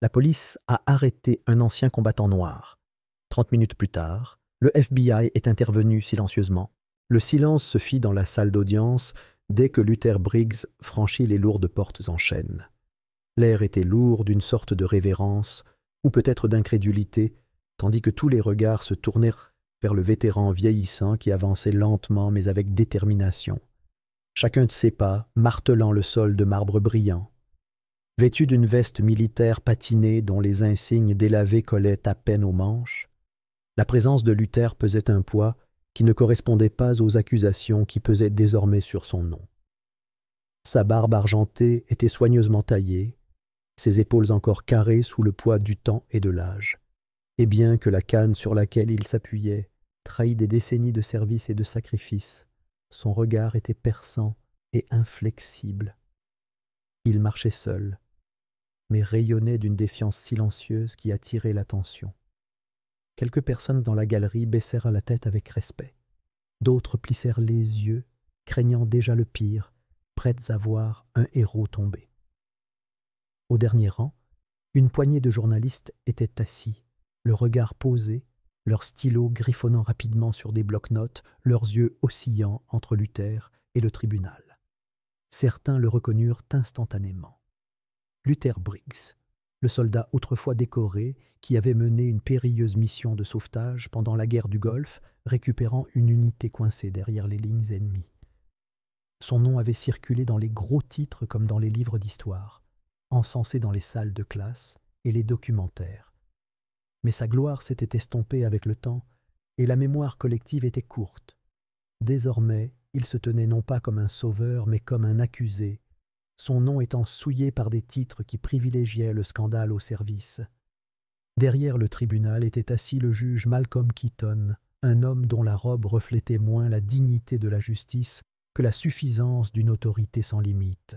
La police a arrêté un ancien combattant noir. 30 minutes plus tard, le FBI est intervenu silencieusement. Le silence se fit dans la salle d'audience dès que Luther Briggs franchit les lourdes portes en chêne. L'air était lourd d'une sorte de révérence, ou peut-être d'incrédulité, tandis que tous les regards se tournèrent vers le vétéran vieillissant qui avançait lentement mais avec détermination. Chacun de ses pas martelant le sol de marbre brillant. Vêtu d'une veste militaire patinée dont les insignes délavés collaient à peine aux manches, la présence de Luther pesait un poids qui ne correspondait pas aux accusations qui pesaient désormais sur son nom. Sa barbe argentée était soigneusement taillée, ses épaules encore carrées sous le poids du temps et de l'âge. Et bien que la canne sur laquelle il s'appuyait trahît des décennies de service et de sacrifice, son regard était perçant et inflexible. Il marchait seul, mais rayonnait d'une défiance silencieuse qui attirait l'attention. Quelques personnes dans la galerie baissèrent la tête avec respect. D'autres plissèrent les yeux, craignant déjà le pire, prêtes à voir un héros tomber. Au dernier rang, une poignée de journalistes étaient assis, le regard posé, leurs stylos griffonnant rapidement sur des blocs-notes, leurs yeux oscillant entre Luther et le tribunal. Certains le reconnurent instantanément. Luther Briggs, le soldat autrefois décoré qui avait mené une périlleuse mission de sauvetage pendant la guerre du Golfe, récupérant une unité coincée derrière les lignes ennemies. Son nom avait circulé dans les gros titres comme dans les livres d'histoire, encensé dans les salles de classe et les documentaires. Mais sa gloire s'était estompée avec le temps, et la mémoire collective était courte. Désormais, il se tenait non pas comme un sauveur, mais comme un accusé, son nom étant souillé par des titres qui privilégiaient le scandale au service. Derrière le tribunal était assis le juge Malcolm Keaton, un homme dont la robe reflétait moins la dignité de la justice que la suffisance d'une autorité sans limite.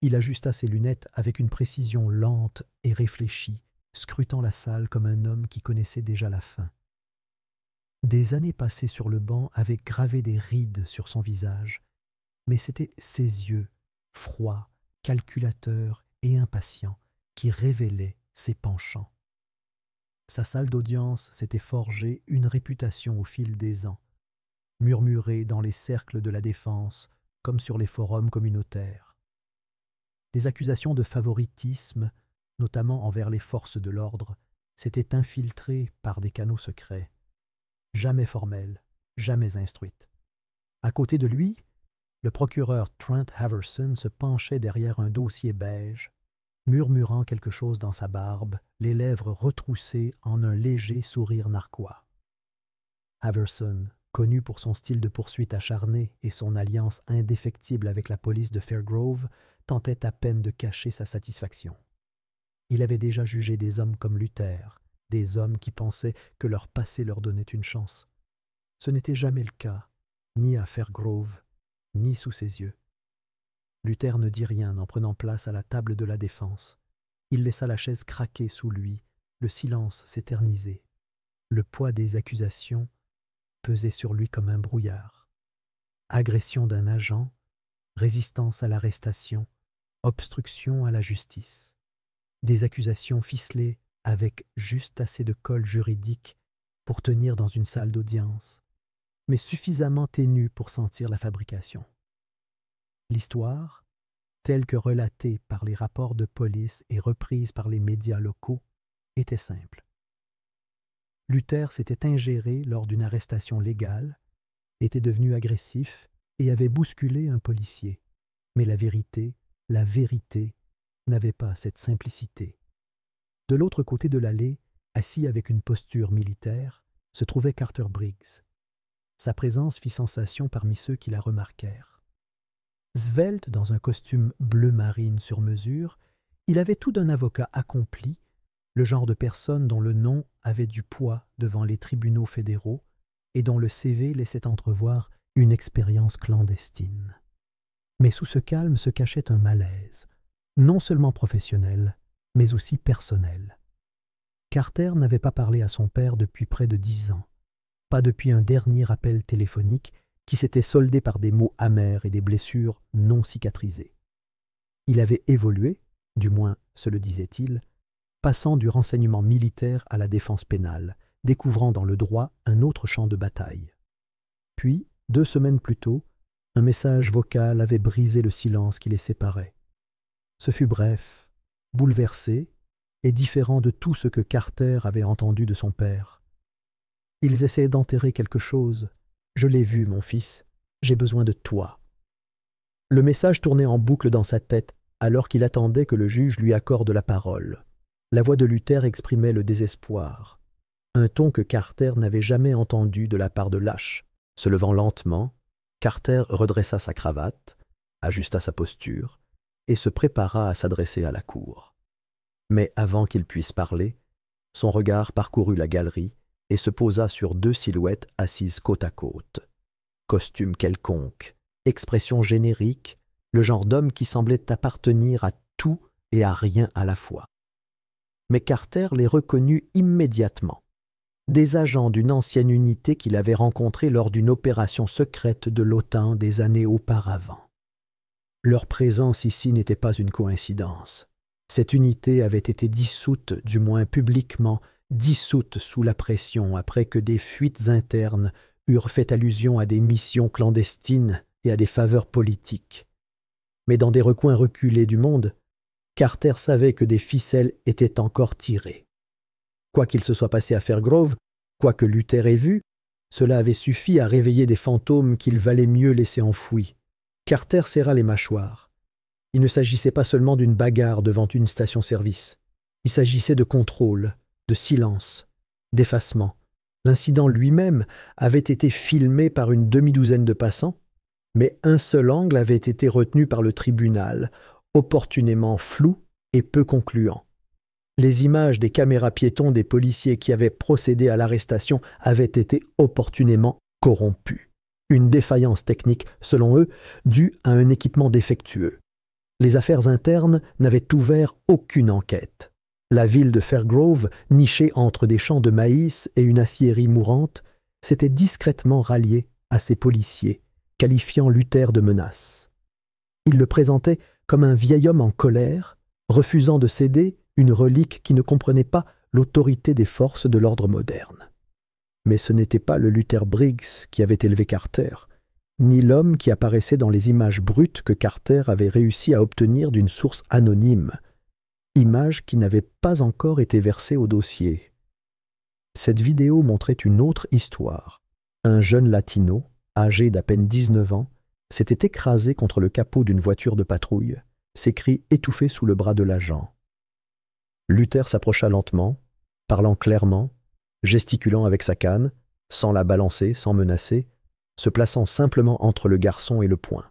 Il ajusta ses lunettes avec une précision lente et réfléchie, scrutant la salle comme un homme qui connaissait déjà la fin. Des années passées sur le banc avaient gravé des rides sur son visage, mais c'étaient ses yeux, froids, calculateurs et impatients, qui révélaient ses penchants. Sa salle d'audience s'était forgée une réputation au fil des ans, murmurée dans les cercles de la défense comme sur les forums communautaires. Des accusations de favoritisme, notamment envers les forces de l'ordre, s'étaient infiltrées par des canaux secrets, jamais formelles, jamais instruites. À côté de lui, le procureur Trent Haverson se penchait derrière un dossier beige, murmurant quelque chose dans sa barbe, les lèvres retroussées en un léger sourire narquois. Haverson, connu pour son style de poursuite acharné et son alliance indéfectible avec la police de Fairgrove, tentait à peine de cacher sa satisfaction. Il avait déjà jugé des hommes comme Luther, des hommes qui pensaient que leur passé leur donnait une chance. Ce n'était jamais le cas, ni à Fairgrove, ni sous ses yeux. Luther ne dit rien en prenant place à la table de la défense. Il laissa la chaise craquer sous lui, le silence s'éternisait. Le poids des accusations pesait sur lui comme un brouillard. Agression d'un agent, résistance à l'arrestation, obstruction à la justice. Des accusations ficelées avec juste assez de colle juridique pour tenir dans une salle d'audience, mais suffisamment ténues pour sentir la fabrication. L'histoire, telle que relatée par les rapports de police et reprise par les médias locaux, était simple. Luther s'était ingéré lors d'une arrestation légale, était devenu agressif et avait bousculé un policier. Mais la vérité n'avait pas cette simplicité. De l'autre côté de l'allée, assis avec une posture militaire, se trouvait Carter Briggs. Sa présence fit sensation parmi ceux qui la remarquèrent. Svelte dans un costume bleu marine sur mesure, il avait tout d'un avocat accompli, le genre de personne dont le nom avait du poids devant les tribunaux fédéraux et dont le CV laissait entrevoir une expérience clandestine. Mais sous ce calme se cachait un malaise, non seulement professionnel, mais aussi personnel. Carter n'avait pas parlé à son père depuis près de 10 ans, pas depuis un dernier appel téléphonique qui s'était soldé par des mots amers et des blessures non cicatrisées. Il avait évolué, du moins se le disait-il, passant du renseignement militaire à la défense pénale, découvrant dans le droit un autre champ de bataille. Puis, 2 semaines plus tôt, un message vocal avait brisé le silence qui les séparait. Ce fut bref, bouleversé et différent de tout ce que Carter avait entendu de son père. « Ils essaient d'enterrer quelque chose. Je l'ai vu, mon fils. J'ai besoin de toi. » Le message tournait en boucle dans sa tête alors qu'il attendait que le juge lui accorde la parole. La voix de Luther exprimait le désespoir, un ton que Carter n'avait jamais entendu de la part de Lash. Se levant lentement, Carter redressa sa cravate, ajusta sa posture et se prépara à s'adresser à la cour. Mais avant qu'il puisse parler, son regard parcourut la galerie et se posa sur 2 silhouettes assises côte à côte. Costume quelconque, expression générique, le genre d'homme qui semblait appartenir à tout et à rien à la fois. Mais Carter les reconnut immédiatement. Des agents d'une ancienne unité qu'il avait rencontrée lors d'une opération secrète de l'OTAN des années auparavant. Leur présence ici n'était pas une coïncidence. Cette unité avait été dissoute, du moins publiquement, dissoute sous la pression après que des fuites internes eurent fait allusion à des missions clandestines et à des faveurs politiques. Mais dans des recoins reculés du monde, Carter savait que des ficelles étaient encore tirées. Quoi qu'il se soit passé à Fairgrove, quoi que Luther ait vu, cela avait suffi à réveiller des fantômes qu'il valait mieux laisser enfouis. Carter serra les mâchoires. Il ne s'agissait pas seulement d'une bagarre devant une station-service. Il s'agissait de contrôle, de silence, d'effacement. L'incident lui-même avait été filmé par une demi-douzaine de passants, mais un seul angle avait été retenu par le tribunal, opportunément flou et peu concluant. Les images des caméras piétons des policiers qui avaient procédé à l'arrestation avaient été opportunément corrompues. Une défaillance technique, selon eux, due à un équipement défectueux. Les affaires internes n'avaient ouvert aucune enquête. La ville de Fairgrove, nichée entre des champs de maïs et une aciérie mourante, s'était discrètement ralliée à ces policiers, qualifiant Luther de menace. Il le présentait comme un vieil homme en colère, refusant de céder une relique qui ne comprenait pas l'autorité des forces de l'ordre moderne. Mais ce n'était pas le Luther Briggs qui avait élevé Carter, ni l'homme qui apparaissait dans les images brutes que Carter avait réussi à obtenir d'une source anonyme, images qui n'avaient pas encore été versées au dossier. Cette vidéo montrait une autre histoire. Un jeune latino, âgé d'à peine 19 ans, s'était écrasé contre le capot d'une voiture de patrouille, ses cris étouffés sous le bras de l'agent. Luther s'approcha lentement, parlant clairement, gesticulant avec sa canne, sans la balancer, sans menacer, se plaçant simplement entre le garçon et le poing.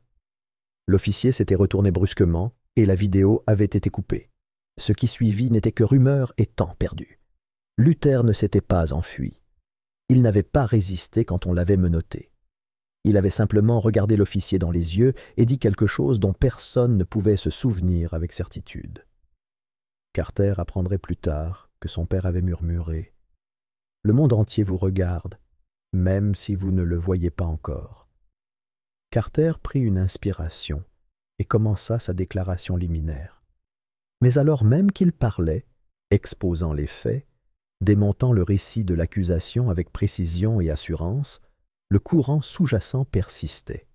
L'officier s'était retourné brusquement et la vidéo avait été coupée. Ce qui suivit n'était que rumeur et temps perdu. Luther ne s'était pas enfui. Il n'avait pas résisté quand on l'avait menotté. Il avait simplement regardé l'officier dans les yeux et dit quelque chose dont personne ne pouvait se souvenir avec certitude. Carter apprendrait plus tard que son père avait murmuré « Le monde entier vous regarde, même si vous ne le voyez pas encore. » Carter prit une inspiration et commença sa déclaration liminaire. Mais alors même qu'il parlait, exposant les faits, démontant le récit de l'accusation avec précision et assurance, le courant sous-jacent persistait.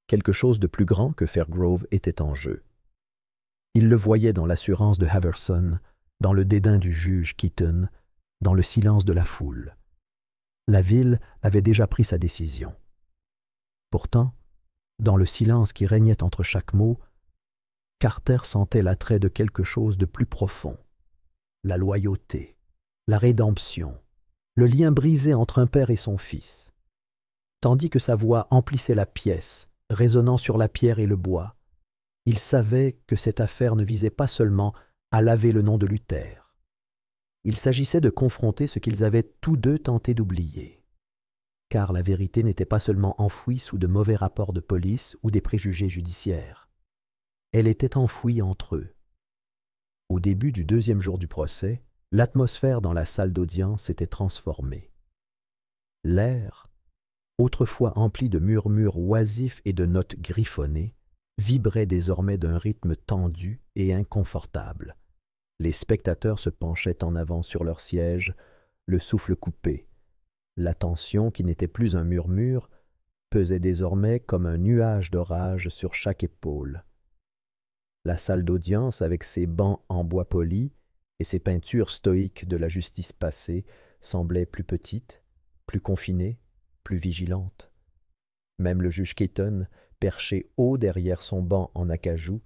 Quelque chose de plus grand que Fairgrove était en jeu. Il le voyait dans l'assurance de Haverson, dans le dédain du juge Keaton, dans le silence de la foule. La ville avait déjà pris sa décision. Pourtant, dans le silence qui régnait entre chaque mot, Carter sentait l'attrait de quelque chose de plus profond. La loyauté, la rédemption, le lien brisé entre un père et son fils. Tandis que sa voix emplissait la pièce, résonnant sur la pierre et le bois, il savait que cette affaire ne visait pas seulement à laver le nom de Luther. Il s'agissait de confronter ce qu'ils avaient tous deux tenté d'oublier. Car la vérité n'était pas seulement enfouie sous de mauvais rapports de police ou des préjugés judiciaires. Elle était enfouie entre eux. Au début du 2e jour du procès, l'atmosphère dans la salle d'audience s'était transformée. L'air, autrefois empli de murmures oisifs et de notes griffonnées, vibrait désormais d'un rythme tendu et inconfortable. Les spectateurs se penchaient en avant sur leurs sièges, le souffle coupé. L'attention, qui n'était plus un murmure, pesait désormais comme un nuage d'orage sur chaque épaule. La salle d'audience, avec ses bancs en bois poli et ses peintures stoïques de la justice passée, semblait plus petite, plus confinée, plus vigilante. Même le juge Keaton, perché haut derrière son banc en acajou,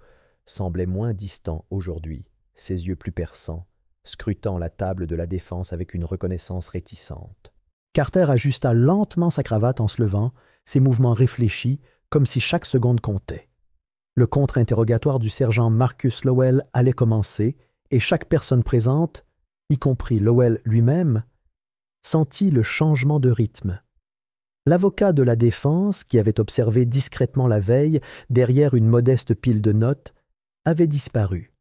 semblait moins distant aujourd'hui, ses yeux plus perçants, scrutant la table de la défense avec une reconnaissance réticente. Carter ajusta lentement sa cravate en se levant, ses mouvements réfléchis, comme si chaque seconde comptait. Le contre-interrogatoire du sergent Marcus Lowell allait commencer, et chaque personne présente, y compris Lowell lui-même, sentit le changement de rythme. L'avocat de la défense, qui avait observé discrètement la veille derrière une modeste pile de notes, avait disparu.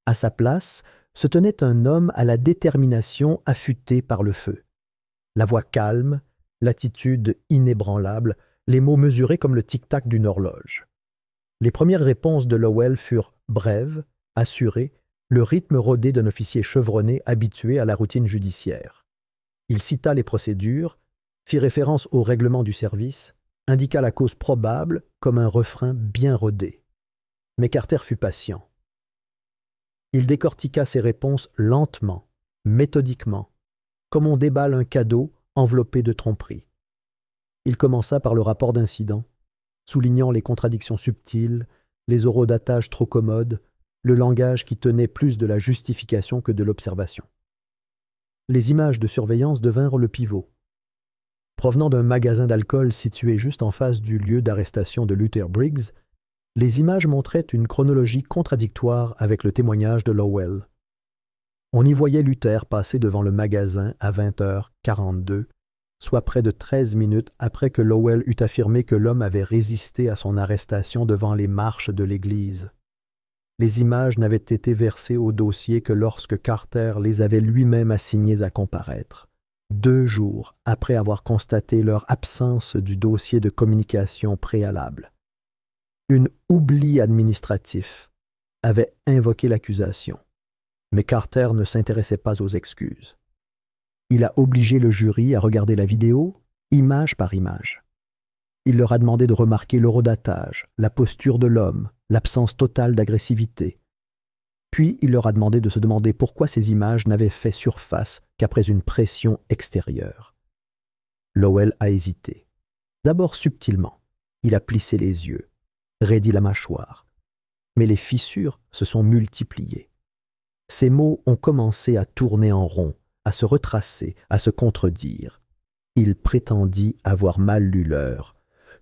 À sa place se tenait un homme à la détermination affûtée par le feu. La voix calme, l'attitude inébranlable, les mots mesurés comme le tic-tac d'une horloge. Les premières réponses de Lowell furent brèves, assurées, le rythme rodé d'un officier chevronné habitué à la routine judiciaire. Il cita les procédures, fit référence au règlement du service, indiqua la cause probable comme un refrain bien rodé. Mais Carter fut patient. Il décortiqua ses réponses lentement, méthodiquement, comme on déballe un cadeau enveloppé de tromperie. Il commença par le rapport d'incident, soulignant les contradictions subtiles, les orodatage trop commodes, le langage qui tenait plus de la justification que de l'observation. Les images de surveillance devinrent le pivot. Provenant d'un magasin d'alcool situé juste en face du lieu d'arrestation de Luther Briggs, les images montraient une chronologie contradictoire avec le témoignage de Lowell. On y voyait Luther passer devant le magasin à 20h42, soit près de 13 minutes après que Lowell eut affirmé que l'homme avait résisté à son arrestation devant les marches de l'église. Les images n'avaient été versées au dossier que lorsque Carter les avait lui-même assignées à comparaître, 2 jours après avoir constaté leur absence du dossier de communication préalable. Un oubli administratif avait invoqué l'accusation, mais Carter ne s'intéressait pas aux excuses. Il a obligé le jury à regarder la vidéo, image par image. Il leur a demandé de remarquer l'horodatage, la posture de l'homme, l'absence totale d'agressivité. Puis il leur a demandé de se demander pourquoi ces images n'avaient fait surface qu'après une pression extérieure. Lowell a hésité. D'abord subtilement, il a plissé les yeux, raidi la mâchoire. Mais les fissures se sont multipliées. Ses mots ont commencé à tourner en rond, à se retracer, à se contredire. Il prétendit avoir mal lu l'heure,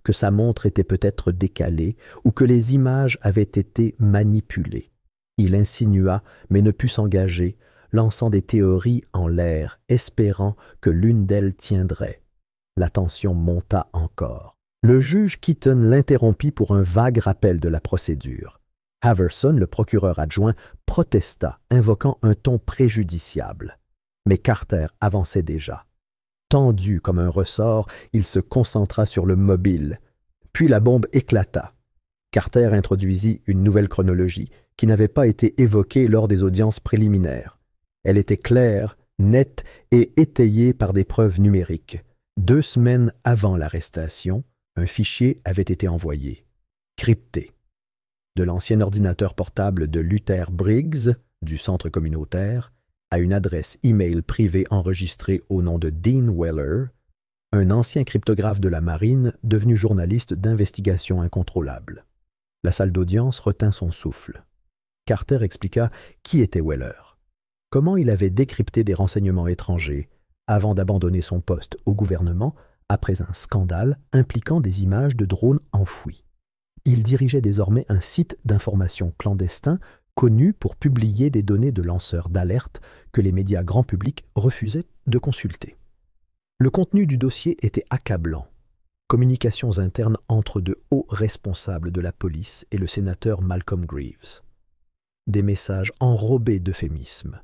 que sa montre était peut-être décalée ou que les images avaient été manipulées. Il insinua, mais ne put s'engager, lançant des théories en l'air, espérant que l'une d'elles tiendrait. La tension monta encore. Le juge Keaton l'interrompit pour un vague rappel de la procédure. Haverson, le procureur adjoint, protesta, invoquant un ton préjudiciable. Mais Carter avançait déjà. Tendu comme un ressort, il se concentra sur le mobile. Puis la bombe éclata. Carter introduisit une nouvelle chronologie qui n'avait pas été évoquée lors des audiences préliminaires. Elle était claire, nette et étayée par des preuves numériques. 2 semaines avant l'arrestation, un fichier avait été envoyé, crypté. De l'ancien ordinateur portable de Luther Briggs, du centre communautaire, à une adresse e-mail privée enregistrée au nom de Dean Weller, un ancien cryptographe de la marine devenu journaliste d'investigation incontrôlable. La salle d'audience retint son souffle. Carter expliqua qui était Weller, comment il avait décrypté des renseignements étrangers avant d'abandonner son poste au gouvernement après un scandale impliquant des images de drones enfouis. Il dirigeait désormais un site d'information clandestin connu pour publier des données de lanceurs d'alerte que les médias grand public refusaient de consulter. Le contenu du dossier était accablant. Communications internes entre de hauts responsables de la police et le sénateur Malcolm Greaves. Des messages enrobés d'euphémismes,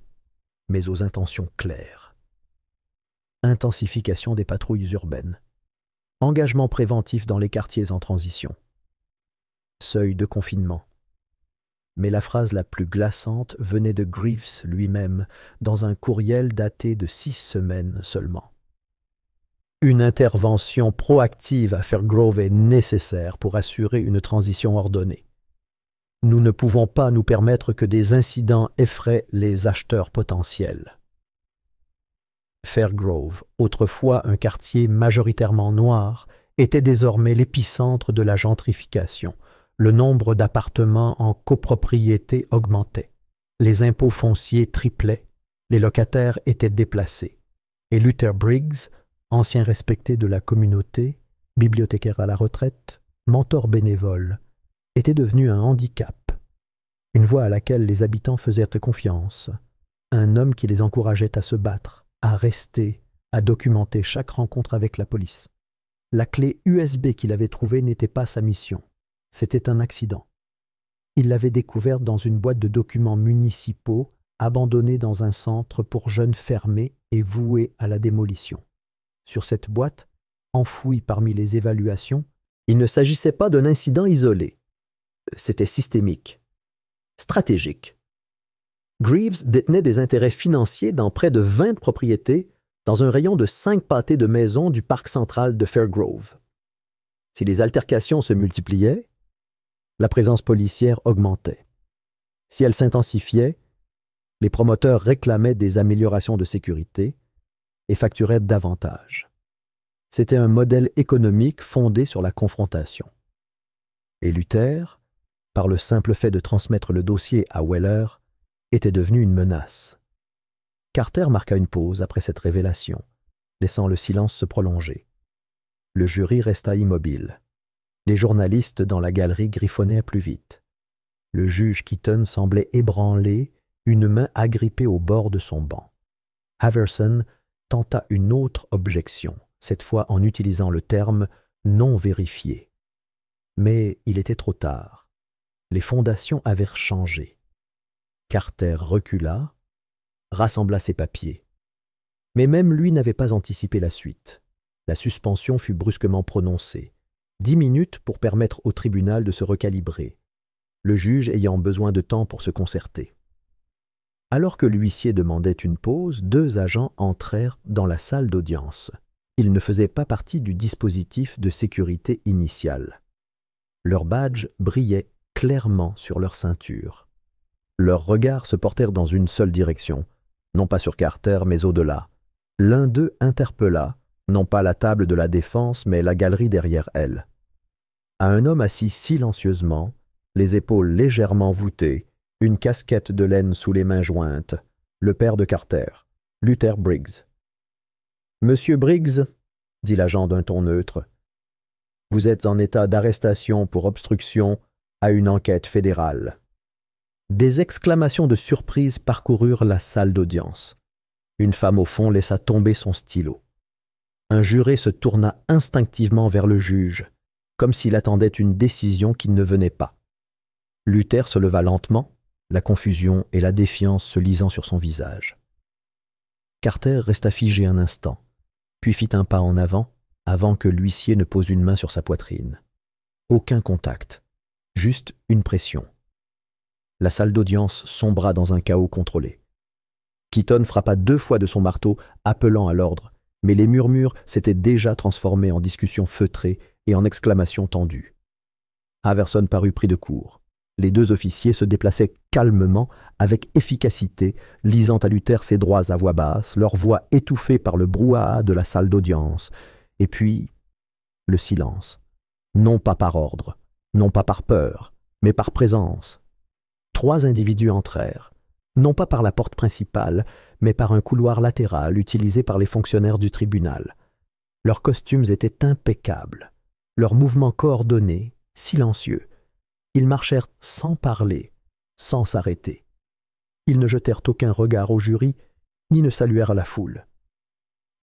mais aux intentions claires. Intensification des patrouilles urbaines. Engagement préventif dans les quartiers en transition. Seuil de confinement. Mais la phrase la plus glaçante venait de Greaves lui-même, dans un courriel daté de 6 semaines seulement. Une intervention proactive à Fairgrove est nécessaire pour assurer une transition ordonnée. Nous ne pouvons pas nous permettre que des incidents effraient les acheteurs potentiels. Fairgrove, autrefois un quartier majoritairement noir, était désormais l'épicentre de la gentrification. Le nombre d'appartements en copropriété augmentait. Les impôts fonciers triplaient. Les locataires étaient déplacés. Et Luther Briggs, ancien respecté de la communauté, bibliothécaire à la retraite, mentor bénévole, était devenu un handicap, une voix à laquelle les habitants faisaient confiance, un homme qui les encourageait à se battre, à rester, à documenter chaque rencontre avec la police. La clé USB qu'il avait trouvée n'était pas sa mission, c'était un accident. Il l'avait découverte dans une boîte de documents municipaux abandonnée dans un centre pour jeunes fermé et voué à la démolition. Sur cette boîte, enfouie parmi les évaluations, il ne s'agissait pas d'un incident isolé. C'était systémique, stratégique. Greaves détenait des intérêts financiers dans près de 20 propriétés dans un rayon de 5 pâtés de maisons du parc central de Fairgrove. Si les altercations se multipliaient, la présence policière augmentait. Si elle s'intensifiait, les promoteurs réclamaient des améliorations de sécurité et facturaient davantage. C'était un modèle économique fondé sur la confrontation. Et Luther, par le simple fait de transmettre le dossier à Weller, était devenu une menace. Carter marqua une pause après cette révélation, laissant le silence se prolonger. Le jury resta immobile. Les journalistes dans la galerie griffonnaient plus vite. Le juge Keaton semblait ébranlé, une main agrippée au bord de son banc. Haverson tenta une autre objection, cette fois en utilisant le terme « non vérifié ». Mais il était trop tard. Les fondations avaient changé. Carter recula, rassembla ses papiers. Mais même lui n'avait pas anticipé la suite. La suspension fut brusquement prononcée. 10 minutes pour permettre au tribunal de se recalibrer, le juge ayant besoin de temps pour se concerter. Alors que l'huissier demandait une pause, 2 agents entrèrent dans la salle d'audience. Ils ne faisaient pas partie du dispositif de sécurité initial. Leurs badges brillaient clairement sur leur ceinture. Leurs regards se portèrent dans une seule direction, non pas sur Carter, mais au-delà. L'un d'eux interpella, non pas la table de la défense, mais la galerie derrière elle. À un homme assis silencieusement, les épaules légèrement voûtées, une casquette de laine sous les mains jointes, le père de Carter, Luther Briggs. « Monsieur Briggs, » dit l'agent d'un ton neutre, « vous êtes en état d'arrestation pour obstruction à une enquête fédérale. » Des exclamations de surprise parcoururent la salle d'audience. Une femme au fond laissa tomber son stylo. Un juré se tourna instinctivement vers le juge, comme s'il attendait une décision qui ne venait pas. Luther se leva lentement, la confusion et la défiance se lisant sur son visage. Carter resta figé un instant, puis fit un pas en avant que l'huissier ne pose une main sur sa poitrine. Aucun contact, juste une pression. La salle d'audience sombra dans un chaos contrôlé. Keaton frappa 2 fois de son marteau, appelant à l'ordre, mais les murmures s'étaient déjà transformés en discussions feutrées et en exclamations tendues. Haverson parut pris de court. Les 2 officiers se déplaçaient calmement, avec efficacité, lisant à Luther ses droits à voix basse, leur voix étouffée par le brouhaha de la salle d'audience. Et puis, le silence. Non pas par ordre, non pas par peur, mais par présence. 3 individus entrèrent, non pas par la porte principale, mais par un couloir latéral utilisé par les fonctionnaires du tribunal. Leurs costumes étaient impeccables, leurs mouvements coordonnés, silencieux. Ils marchèrent sans parler, sans s'arrêter. Ils ne jetèrent aucun regard au jury, ni ne saluèrent la foule.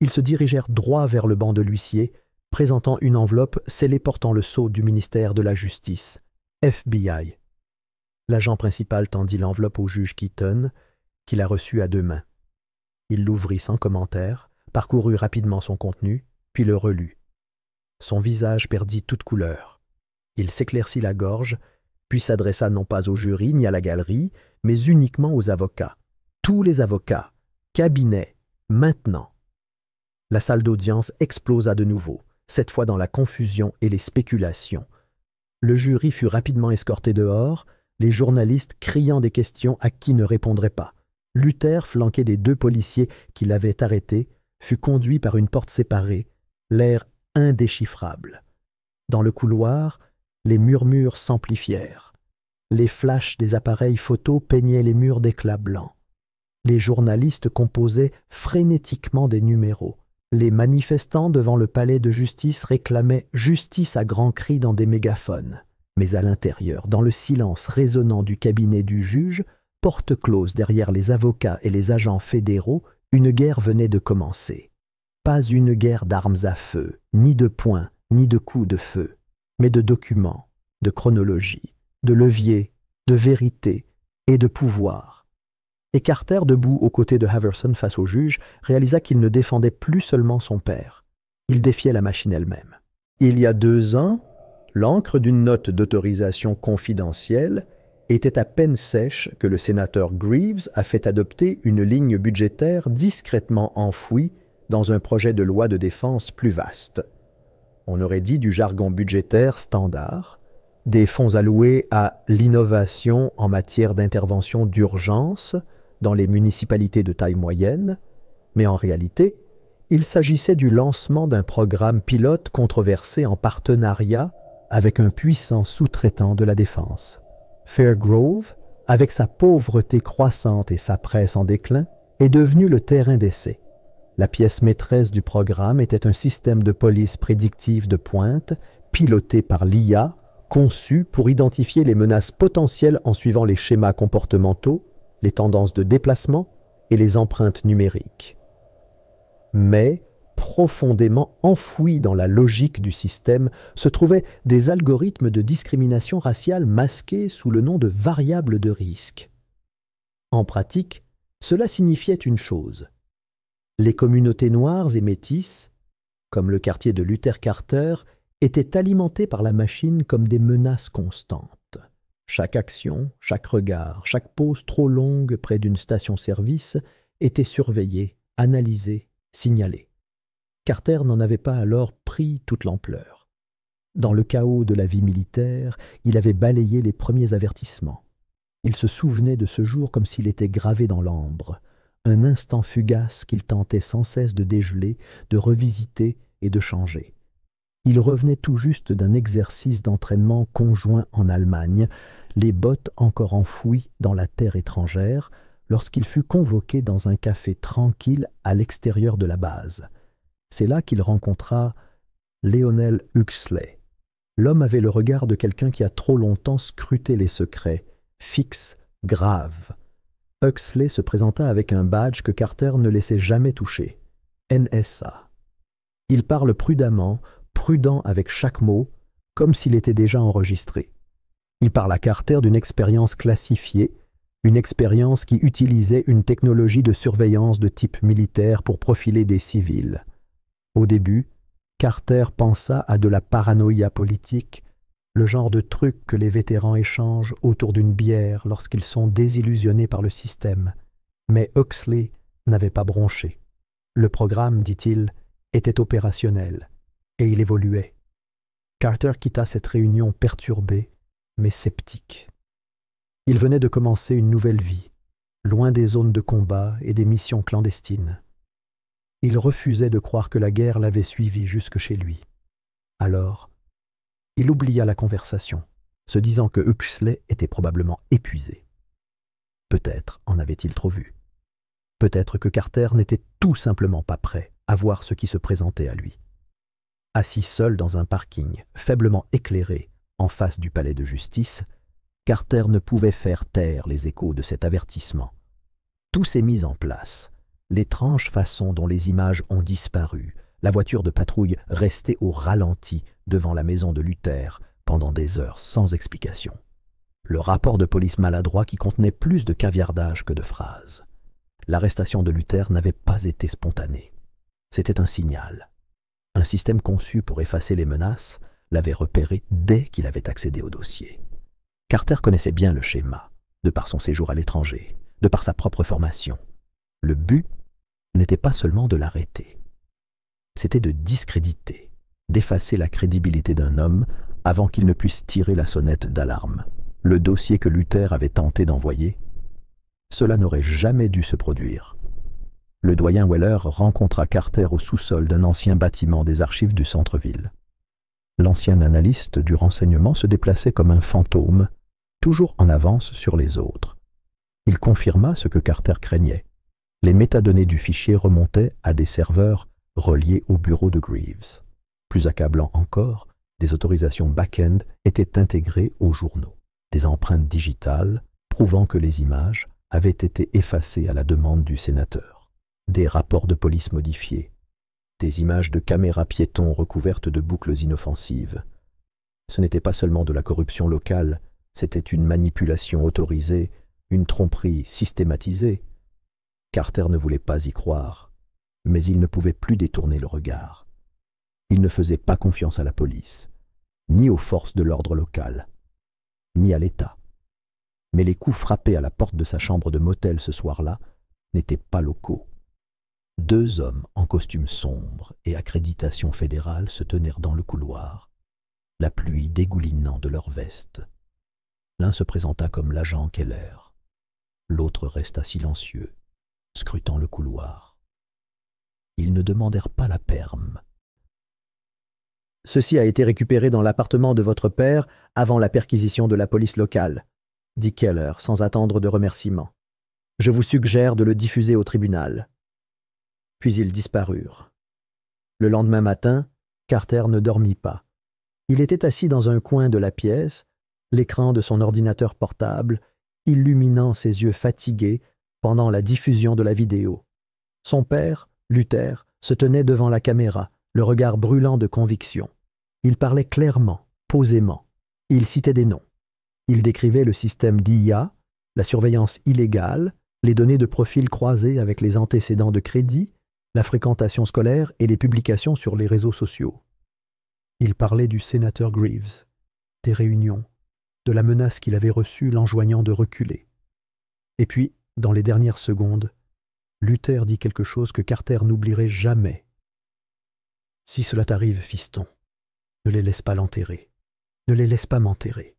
Ils se dirigèrent droit vers le banc de l'huissier, présentant une enveloppe scellée portant le sceau du ministère de la Justice, FBI. L'agent principal tendit l'enveloppe au juge Keaton, qui la reçut à 2 mains. Il l'ouvrit sans commentaire, parcourut rapidement son contenu, puis le relut. Son visage perdit toute couleur. Il s'éclaircit la gorge, puis s'adressa non pas au jury ni à la galerie, mais uniquement aux avocats. Tous les avocats, cabinet, maintenant. La salle d'audience explosa de nouveau, cette fois dans la confusion et les spéculations. Le jury fut rapidement escorté dehors, les journalistes criant des questions à qui ne répondrait pas. Luther, flanqué des 2 policiers qui l'avaient arrêté, fut conduit par une porte séparée, l'air indéchiffrable. Dans le couloir, les murmures s'amplifièrent. Les flashs des appareils photo peignaient les murs d'éclats blancs. Les journalistes composaient frénétiquement des numéros. Les manifestants devant le palais de justice réclamaient justice à grands cris dans des mégaphones. Mais à l'intérieur, dans le silence résonnant du cabinet du juge, porte close derrière les avocats et les agents fédéraux, une guerre venait de commencer. Pas une guerre d'armes à feu, ni de poings, ni de coups de feu, mais de documents, de chronologie, de leviers, de vérité et de pouvoir. Et Carter, debout aux côtés de Haverson face au juge, réalisa qu'il ne défendait plus seulement son père. Il défiait la machine elle-même. Il y a 2 ans, l'encre d'une note d'autorisation confidentielle était à peine sèche que le sénateur Greaves a fait adopter une ligne budgétaire discrètement enfouie dans un projet de loi de défense plus vaste. On aurait dit du jargon budgétaire standard, des fonds alloués à l'innovation en matière d'intervention d'urgence dans les municipalités de taille moyenne, mais en réalité, il s'agissait du lancement d'un programme pilote controversé en partenariat avec un puissant sous-traitant de la défense. Fairgrove, avec sa pauvreté croissante et sa presse en déclin, est devenu le terrain d'essai. La pièce maîtresse du programme était un système de police prédictive de pointe, piloté par l'IA, conçu pour identifier les menaces potentielles en suivant les schémas comportementaux, les tendances de déplacement et les empreintes numériques. Mais, profondément enfouis dans la logique du système, se trouvaient des algorithmes de discrimination raciale masqués sous le nom de variables de risque. En pratique, cela signifiait une chose. Les communautés noires et métisses, comme le quartier de Luther Carter, étaient alimentées par la machine comme des menaces constantes. Chaque action, chaque regard, chaque pause trop longue près d'une station-service était surveillée, analysée, signalée. Carter n'en avait pas alors pris toute l'ampleur. Dans le chaos de la vie militaire, il avait balayé les premiers avertissements. Il se souvenait de ce jour comme s'il était gravé dans l'ambre, un instant fugace qu'il tentait sans cesse de dégeler, de revisiter et de changer. Il revenait tout juste d'un exercice d'entraînement conjoint en Allemagne, les bottes encore enfouies dans la terre étrangère, lorsqu'il fut convoqué dans un café tranquille à l'extérieur de la base. C'est là qu'il rencontra Lionel Huxley. L'homme avait le regard de quelqu'un qui a trop longtemps scruté les secrets, fixe, grave. Huxley se présenta avec un badge que Carter ne laissait jamais toucher, NSA. Il parle prudemment, prudent avec chaque mot, comme s'il était déjà enregistré. Il parle à Carter d'une expérience classifiée, une expérience qui utilisait une technologie de surveillance de type militaire pour profiler des civils. Au début, Carter pensa à de la paranoïa politique, le genre de truc que les vétérans échangent autour d'une bière lorsqu'ils sont désillusionnés par le système. Mais Huxley n'avait pas bronché. Le programme, dit-il, était opérationnel, et il évoluait. Carter quitta cette réunion perturbé, mais sceptique. Il venait de commencer une nouvelle vie, loin des zones de combat et des missions clandestines. Il refusait de croire que la guerre l'avait suivi jusque chez lui. Alors, il oublia la conversation, se disant que Huxley était probablement épuisé. Peut-être en avait-il trop vu. Peut-être que Carter n'était tout simplement pas prêt à voir ce qui se présentait à lui. Assis seul dans un parking, faiblement éclairé, en face du palais de justice, Carter ne pouvait faire taire les échos de cet avertissement. Tout s'est mis en place. L'étrange façon dont les images ont disparu, la voiture de patrouille restée au ralenti devant la maison de Luther pendant des heures sans explication. Le rapport de police maladroit qui contenait plus de caviardage que de phrases. L'arrestation de Luther n'avait pas été spontanée. C'était un signal. Un système conçu pour effacer les menaces l'avait repéré dès qu'il avait accédé au dossier. Carter connaissait bien le schéma, de par son séjour à l'étranger, de par sa propre formation. Le but n'était pas seulement de l'arrêter. C'était de discréditer, d'effacer la crédibilité d'un homme avant qu'il ne puisse tirer la sonnette d'alarme. Le dossier que Luther avait tenté d'envoyer, cela n'aurait jamais dû se produire. Le doyen Weller rencontra Carter au sous-sol d'un ancien bâtiment des archives du centre-ville. L'ancien analyste du renseignement se déplaçait comme un fantôme, toujours en avance sur les autres. Il confirma ce que Carter craignait. Les métadonnées du fichier remontaient à des serveurs reliés au bureau de Greaves. Plus accablant encore, des autorisations back-end étaient intégrées aux journaux. Des empreintes digitales prouvant que les images avaient été effacées à la demande du sénateur. Des rapports de police modifiés. Des images de caméras piétons recouvertes de boucles inoffensives. Ce n'était pas seulement de la corruption locale, c'était une manipulation autorisée, une tromperie systématisée. Carter ne voulait pas y croire, mais il ne pouvait plus détourner le regard. Il ne faisait pas confiance à la police, ni aux forces de l'ordre local, ni à l'État. Mais les coups frappés à la porte de sa chambre de motel ce soir-là n'étaient pas locaux. 2 hommes en costume sombre et accréditation fédérale se tenèrent dans le couloir, la pluie dégoulinant de leurs vestes. L'un se présenta comme l'agent Keller. L'autre resta silencieux, scrutant le couloir. Ils ne demandèrent pas la perme. « Ceci a été récupéré dans l'appartement de votre père avant la perquisition de la police locale, » dit Keller sans attendre de remerciements. « Je vous suggère de le diffuser au tribunal. » Puis ils disparurent. Le lendemain matin, Carter ne dormit pas. Il était assis dans un coin de la pièce, l'écran de son ordinateur portable, illuminant ses yeux fatigués pendant la diffusion de la vidéo. Son père, Luther, se tenait devant la caméra, le regard brûlant de conviction. Il parlait clairement, posément. Il citait des noms. Il décrivait le système d'IA, la surveillance illégale, les données de profil croisées avec les antécédents de crédit, la fréquentation scolaire et les publications sur les réseaux sociaux. Il parlait du sénateur Greaves, des réunions, de la menace qu'il avait reçue l'enjoignant de reculer. Et puis, dans les dernières secondes, Luther dit quelque chose que Carter n'oublierait jamais. « Si cela t'arrive, fiston, ne les laisse pas l'enterrer. Ne les laisse pas m'enterrer. »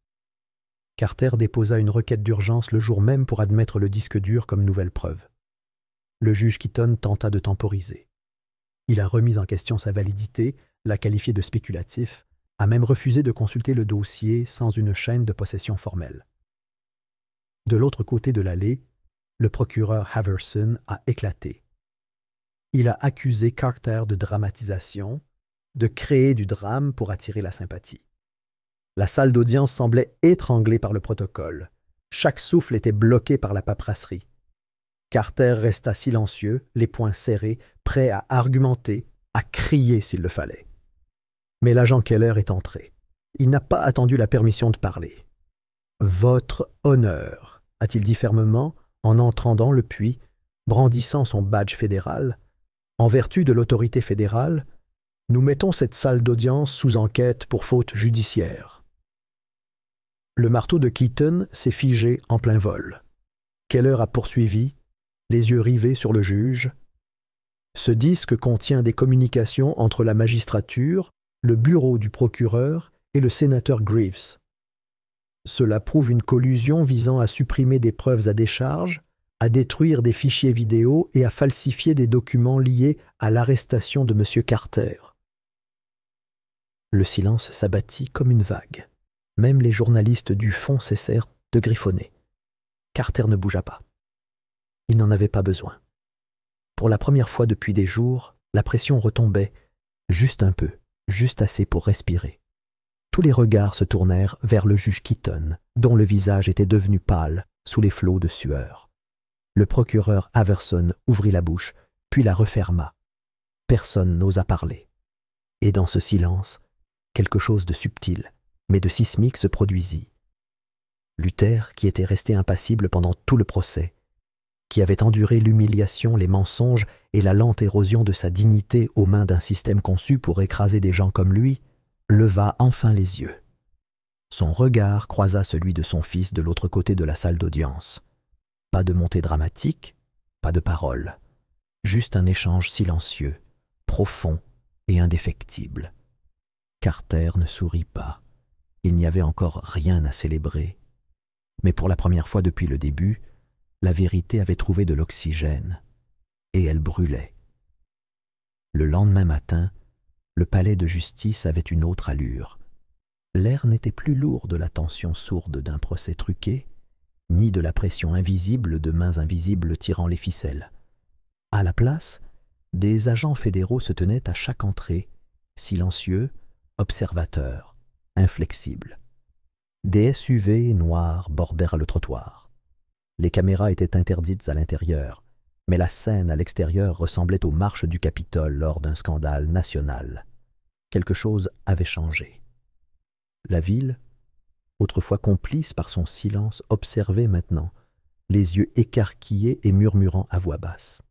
Carter déposa une requête d'urgence le jour même pour admettre le disque dur comme nouvelle preuve. Le juge Keaton tenta de temporiser. Il a remis en question sa validité, l'a qualifié de spéculatif, a même refusé de consulter le dossier sans une chaîne de possession formelle. De l'autre côté de l'allée, le procureur Haverson a éclaté. Il a accusé Carter de dramatisation, de créer du drame pour attirer la sympathie. La salle d'audience semblait étranglée par le protocole. Chaque souffle était bloqué par la paperasserie. Carter resta silencieux, les poings serrés, prêt à argumenter, à crier s'il le fallait. Mais l'agent Keller est entré. Il n'a pas attendu la permission de parler. « Votre honneur », a-t-il dit fermement, en entrant dans le puits, brandissant son badge fédéral. « En vertu de l'autorité fédérale, nous mettons cette salle d'audience sous enquête pour faute judiciaire. » Le marteau de Keaton s'est figé en plein vol. Keller a poursuivi, les yeux rivés sur le juge. « Ce disque contient des communications entre la magistrature, le bureau du procureur et le sénateur Greaves. Cela prouve une collusion visant à supprimer des preuves à décharge, à détruire des fichiers vidéo et à falsifier des documents liés à l'arrestation de M. Carter. » Le silence s'abattit comme une vague. Même les journalistes du fond cessèrent de griffonner. Carter ne bougea pas. Il n'en avait pas besoin. Pour la première fois depuis des jours, la pression retombait, juste un peu, juste assez pour respirer. Tous les regards se tournèrent vers le juge Keaton, dont le visage était devenu pâle sous les flots de sueur. Le procureur Haverson ouvrit la bouche, puis la referma. Personne n'osa parler. Et dans ce silence, quelque chose de subtil, mais de sismique se produisit. Luther, qui était resté impassible pendant tout le procès, qui avait enduré l'humiliation, les mensonges et la lente érosion de sa dignité aux mains d'un système conçu pour écraser des gens comme lui, leva enfin les yeux. Son regard croisa celui de son fils de l'autre côté de la salle d'audience. Pas de montée dramatique, pas de paroles. Juste un échange silencieux, profond et indéfectible. Carter ne sourit pas. Il n'y avait encore rien à célébrer. Mais pour la première fois depuis le début, la vérité avait trouvé de l'oxygène, et elle brûlait. Le lendemain matin, le palais de justice avait une autre allure. L'air n'était plus lourd de la tension sourde d'un procès truqué, ni de la pression invisible de mains invisibles tirant les ficelles. À la place, des agents fédéraux se tenaient à chaque entrée, silencieux, observateurs, inflexibles. Des SUV noirs bordèrent le trottoir. Les caméras étaient interdites à l'intérieur, mais la scène à l'extérieur ressemblait aux marches du Capitole lors d'un scandale national. Quelque chose avait changé. La ville, autrefois complice par son silence, observait maintenant, les yeux écarquillés et murmurant à voix basse.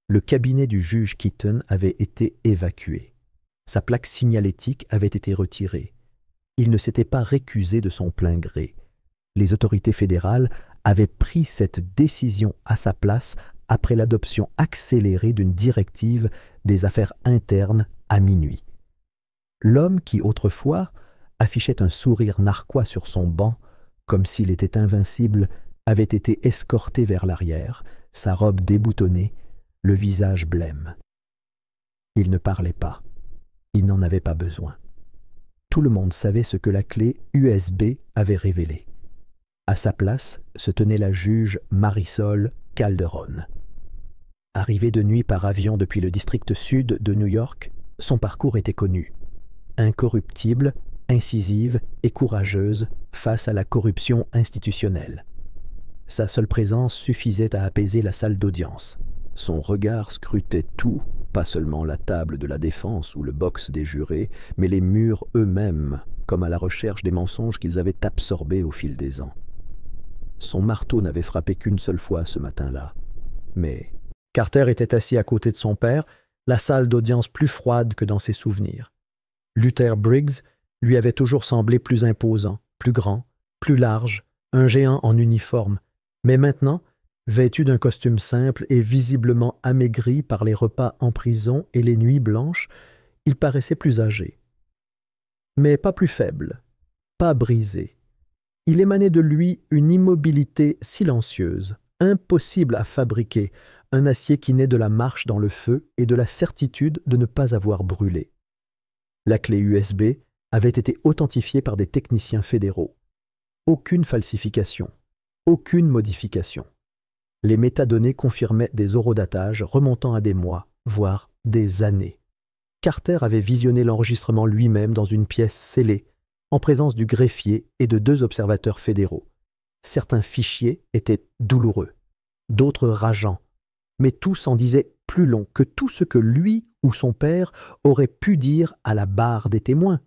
Le cabinet du juge Keaton avait été évacué. Sa plaque signalétique avait été retirée. Il ne s'était pas récusé de son plein gré. Les autorités fédérales avaient pris cette décision à sa place après l'adoption accélérée d'une directive des affaires internes à minuit. L'homme qui, autrefois, affichait un sourire narquois sur son banc, comme s'il était invincible, avait été escorté vers l'arrière, sa robe déboutonnée, le visage blême. Il ne parlait pas. Il n'en avait pas besoin. Tout le monde savait ce que la clé USB avait révélé. À sa place se tenait la juge Marisol Calderon. Arrivée de nuit par avion depuis le district sud de New York, son parcours était connu. Incorruptible, incisive et courageuse face à la corruption institutionnelle. Sa seule présence suffisait à apaiser la salle d'audience. Son regard scrutait tout, pas seulement la table de la défense ou le box des jurés, mais les murs eux-mêmes, comme à la recherche des mensonges qu'ils avaient absorbés au fil des ans. Son marteau n'avait frappé qu'une seule fois ce matin-là. Mais Carter était assis à côté de son père, la salle d'audience plus froide que dans ses souvenirs. Luther Briggs lui avait toujours semblé plus imposant, plus grand, plus large, un géant en uniforme. Mais maintenant, vêtu d'un costume simple et visiblement amaigri par les repas en prison et les nuits blanches, il paraissait plus âgé. Mais pas plus faible, pas brisé. Il émanait de lui une immobilité silencieuse, impossible à fabriquer, un acier qui naît de la marche dans le feu et de la certitude de ne pas avoir brûlé. La clé USB avait été authentifiée par des techniciens fédéraux. Aucune falsification, aucune modification. Les métadonnées confirmaient des horodatages remontant à des mois, voire des années. Carter avait visionné l'enregistrement lui-même dans une pièce scellée, en présence du greffier et de 2 observateurs fédéraux. Certains fichiers étaient douloureux, d'autres rageants, mais tous en disaient plus long que tout ce que lui ou son père aurait pu dire à la barre des témoins.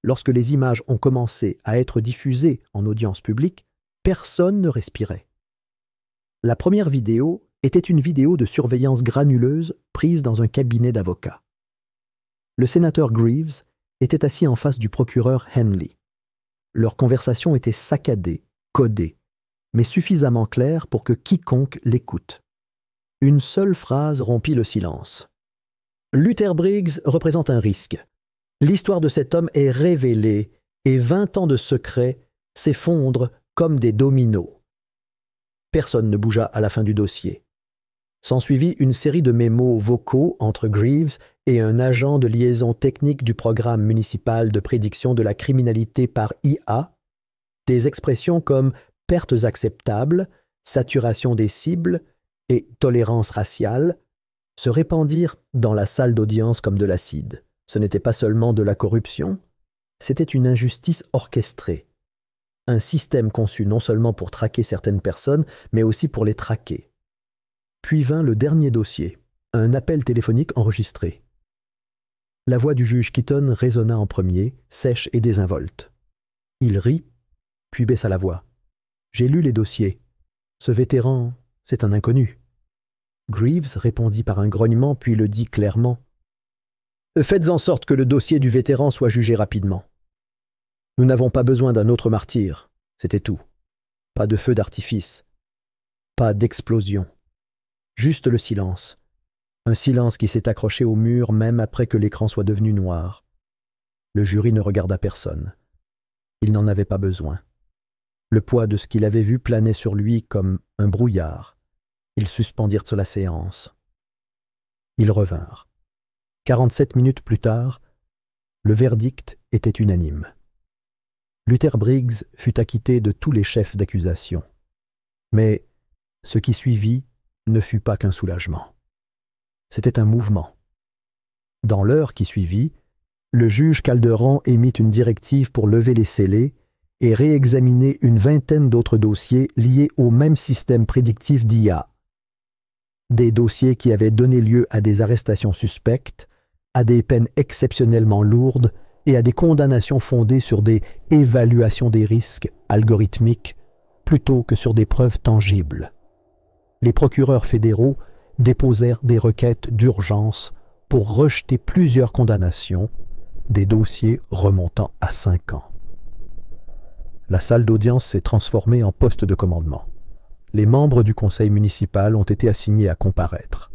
Lorsque les images ont commencé à être diffusées en audience publique, personne ne respirait. La première vidéo était une vidéo de surveillance granuleuse prise dans un cabinet d'avocats. Le sénateur Greaves était assis en face du procureur Henley. Leur conversation était saccadée, codée, mais suffisamment claire pour que quiconque l'écoute. Une seule phrase rompit le silence. « Luther Briggs représente un risque. L'histoire de cet homme est révélée et 20 ans de secret s'effondrent comme des dominos. » Personne ne bougea à la fin du dossier. S'ensuivit une série de mémos vocaux entre Greaves et un agent de liaison technique du programme municipal de prédiction de la criminalité par IA, des expressions comme « pertes acceptables »,« saturation des cibles » et « tolérance raciale » se répandirent dans la salle d'audience comme de l'acide. Ce n'était pas seulement de la corruption, c'était une injustice orchestrée. Un système conçu non seulement pour traquer certaines personnes, mais aussi pour les traquer. Puis vint le dernier dossier, un appel téléphonique enregistré. La voix du juge Keaton résonna en premier, sèche et désinvolte. Il rit, puis baissa la voix. « J'ai lu les dossiers. Ce vétéran, c'est un inconnu. » Greaves répondit par un grognement, puis le dit clairement. « Faites en sorte que le dossier du vétéran soit jugé rapidement. » Nous n'avons pas besoin d'un autre martyr, c'était tout. Pas de feu d'artifice, pas d'explosion. Juste le silence. Un silence qui s'est accroché au mur même après que l'écran soit devenu noir. Le jury ne regarda personne. Il n'en avait pas besoin. Le poids de ce qu'il avait vu planait sur lui comme un brouillard. Ils suspendirent la séance. Ils revinrent. 47 minutes plus tard, le verdict était unanime. Luther Briggs fut acquitté de tous les chefs d'accusation. Mais ce qui suivit ne fut pas qu'un soulagement. C'était un mouvement. Dans l'heure qui suivit, le juge Calderon émit une directive pour lever les scellés et réexaminer une vingtaine d'autres dossiers liés au même système prédictif d'IA. Des dossiers qui avaient donné lieu à des arrestations suspectes, à des peines exceptionnellement lourdes et à des condamnations fondées sur des évaluations des risques algorithmiques plutôt que sur des preuves tangibles. Les procureurs fédéraux déposèrent des requêtes d'urgence pour rejeter plusieurs condamnations, des dossiers remontant à 5 ans. La salle d'audience s'est transformée en poste de commandement. Les membres du conseil municipal ont été assignés à comparaître.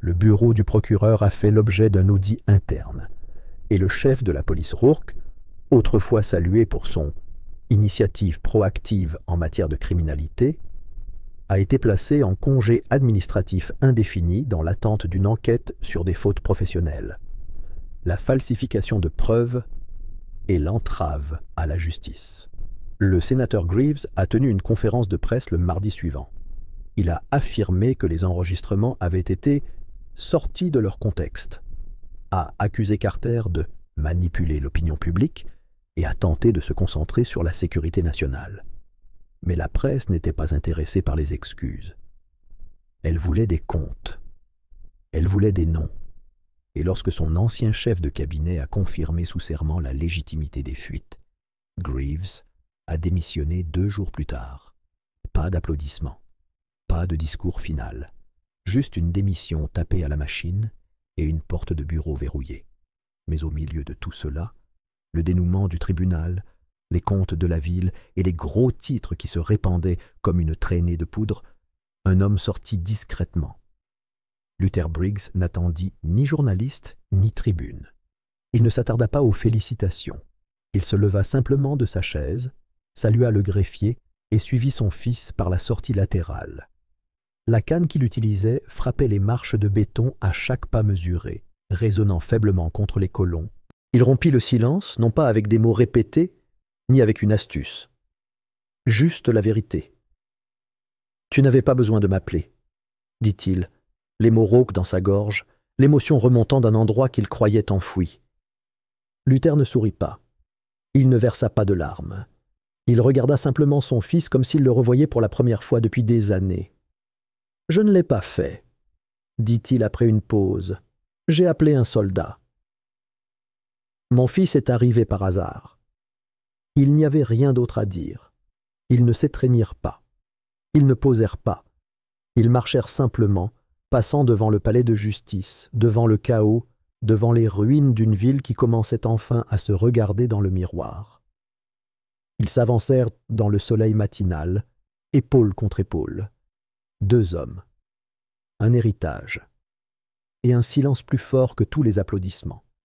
Le bureau du procureur a fait l'objet d'un audit interne. Et le chef de la police Rourke, autrefois salué pour son initiative proactive en matière de criminalité, a été placé en congé administratif indéfini dans l'attente d'une enquête sur des fautes professionnelles, la falsification de preuves et l'entrave à la justice. Le sénateur Greaves a tenu une conférence de presse le mardi suivant. Il a affirmé que les enregistrements avaient été sortis de leur contexte, a accusé Carter de manipuler l'opinion publique et a tenté de se concentrer sur la sécurité nationale. Mais la presse n'était pas intéressée par les excuses. Elle voulait des comptes. Elle voulait des noms. Et lorsque son ancien chef de cabinet a confirmé sous serment la légitimité des fuites, Greaves a démissionné 2 jours plus tard. Pas d'applaudissements, pas de discours final, juste une démission tapée à la machine et une porte de bureau verrouillée. Mais au milieu de tout cela, le dénouement du tribunal, les comptes de la ville et les gros titres qui se répandaient comme une traînée de poudre, un homme sortit discrètement. Luther Briggs n'attendit ni journaliste ni tribune. Il ne s'attarda pas aux félicitations. Il se leva simplement de sa chaise, salua le greffier et suivit son fils par la sortie latérale. La canne qu'il utilisait frappait les marches de béton à chaque pas mesuré, résonnant faiblement contre les colons. Il rompit le silence, non pas avec des mots répétés, ni avec une astuce. Juste la vérité. « Tu n'avais pas besoin de m'appeler, » dit-il, les mots rauques dans sa gorge, l'émotion remontant d'un endroit qu'il croyait enfoui. Luther ne sourit pas. Il ne versa pas de larmes. Il regarda simplement son fils comme s'il le revoyait pour la première fois depuis des années. « Je ne l'ai pas fait, » dit-il après une pause. « J'ai appelé un soldat. » Mon fils est arrivé par hasard. Il n'y avait rien d'autre à dire. Ils ne s'étreignirent pas. Ils ne posèrent pas. Ils marchèrent simplement, passant devant le palais de justice, devant le chaos, devant les ruines d'une ville qui commençait enfin à se regarder dans le miroir. Ils s'avancèrent dans le soleil matinal, épaule contre épaule. 2 hommes. Un héritage. Et un silence plus fort que tous les applaudissements.